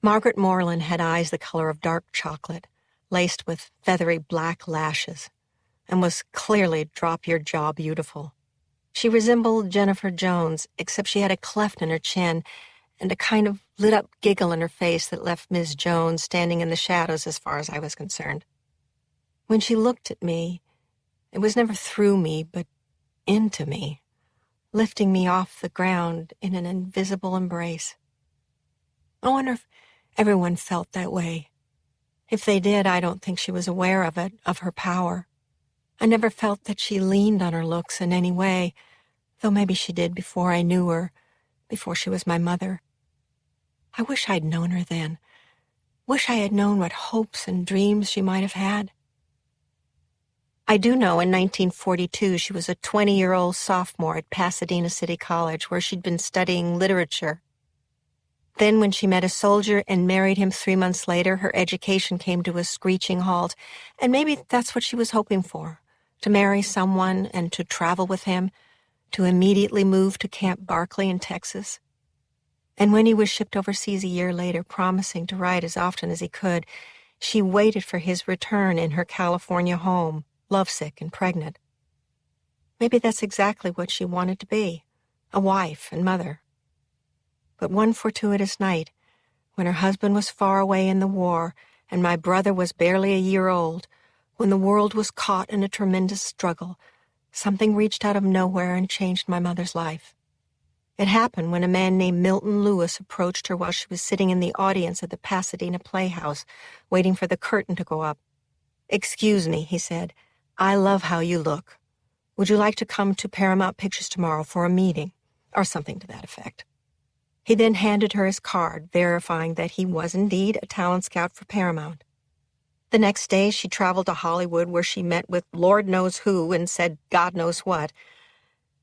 Margaret Morland had eyes the color of dark chocolate, laced with feathery black lashes, and was clearly drop-your-jaw beautiful. She resembled Jennifer Jones, except she had a cleft in her chin and a kind of lit-up giggle in her face that left Miss Jones standing in the shadows as far as I was concerned. When she looked at me, it was never through me, but into me, lifting me off the ground in an invisible embrace. I wonder if everyone felt that way. If they did, I don't think she was aware of it, of her power. I never felt that she leaned on her looks in any way, though maybe she did before I knew her, before she was my mother. I wish I'd known her then. Wish I had known what hopes and dreams she might have had. I do know in 1942 she was a 20-year-old sophomore at Pasadena City College, where she'd been studying literature. Then when she met a soldier and married him 3 months later, her education came to a screeching halt, and maybe that's what she was hoping for, to marry someone and to travel with him, to immediately move to Camp Barkley in Texas. And when he was shipped overseas a year later, promising to write as often as he could, she waited for his return in her California home, lovesick and pregnant. Maybe that's exactly what she wanted to be, a wife and mother. But one fortuitous night, when her husband was far away in the war and my brother was barely a year old, when the world was caught in a tremendous struggle, something reached out of nowhere and changed my mother's life. It happened when a man named Milton Lewis approached her while she was sitting in the audience at the Pasadena Playhouse, waiting for the curtain to go up. "Excuse me," he said. "I love how you look. Would you like to come to Paramount Pictures tomorrow for a meeting?" Or something to that effect. He then handed her his card, verifying that he was indeed a talent scout for Paramount. The next day, she traveled to Hollywood, where she met with Lord knows who and said God knows what.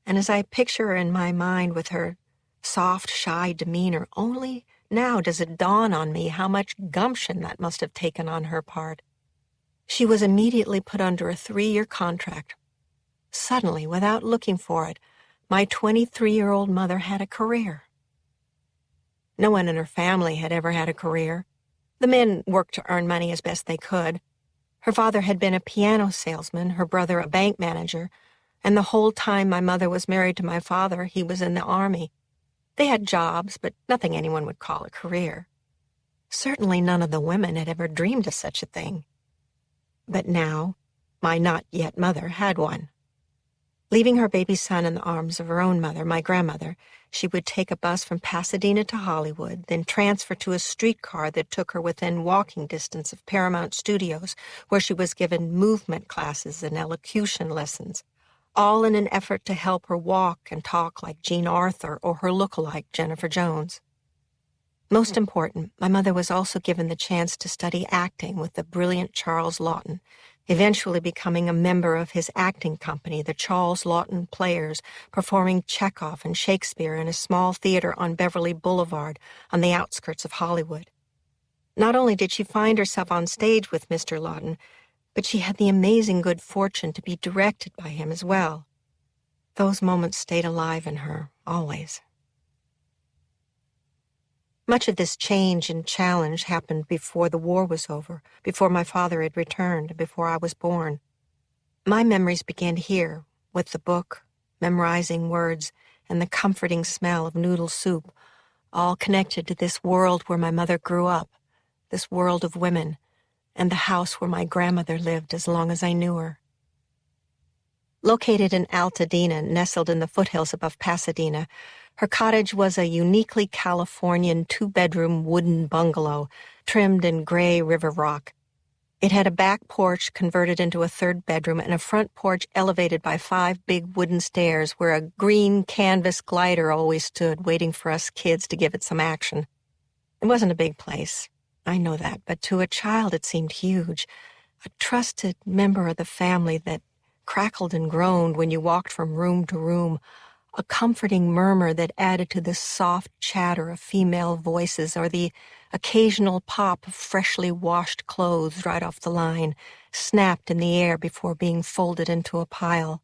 And as I picture her in my mind with her soft, shy demeanor, only now does it dawn on me how much gumption that must have taken on her part. She was immediately put under a 3-year contract. Suddenly, without looking for it, my 23-year-old mother had a career. No one in her family had ever had a career. The men worked to earn money as best they could. Her father had been a piano salesman, her brother a bank manager, and the whole time my mother was married to my father, he was in the Army. They had jobs, but nothing anyone would call a career. Certainly none of the women had ever dreamed of such a thing. But now, my not-yet mother had one. Leaving her baby son in the arms of her own mother, my grandmother, she would take a bus from Pasadena to Hollywood, then transfer to a streetcar that took her within walking distance of Paramount Studios, where she was given movement classes and elocution lessons, all in an effort to help her walk and talk like Jean Arthur or her look-alike Jennifer Jones. Most important, my mother was also given the chance to study acting with the brilliant Charles Laughton, eventually becoming a member of his acting company, the Charles Laughton Players, performing Chekhov and Shakespeare in a small theater on Beverly Boulevard on the outskirts of Hollywood. Not only did she find herself on stage with Mr. Laughton, but she had the amazing good fortune to be directed by him as well. Those moments stayed alive in her, always. Much of this change and challenge happened before the war was over, before my father had returned, before I was born. My memories began here, with the book, memorizing words, and the comforting smell of noodle soup, all connected to this world where my mother grew up, this world of women, and the house where my grandmother lived as long as I knew her. Located in Altadena, nestled in the foothills above Pasadena, her cottage was a uniquely Californian 2-bedroom wooden bungalow trimmed in gray river rock. It had a back porch converted into a 3rd bedroom and a front porch elevated by 5 big wooden stairs where a green canvas glider always stood waiting for us kids to give it some action. It wasn't a big place, I know that, but to a child it seemed huge, a trusted member of the family that crackled and groaned when you walked from room to room, a comforting murmur that added to the soft chatter of female voices or the occasional pop of freshly washed clothes right off the line, snapped in the air before being folded into a pile.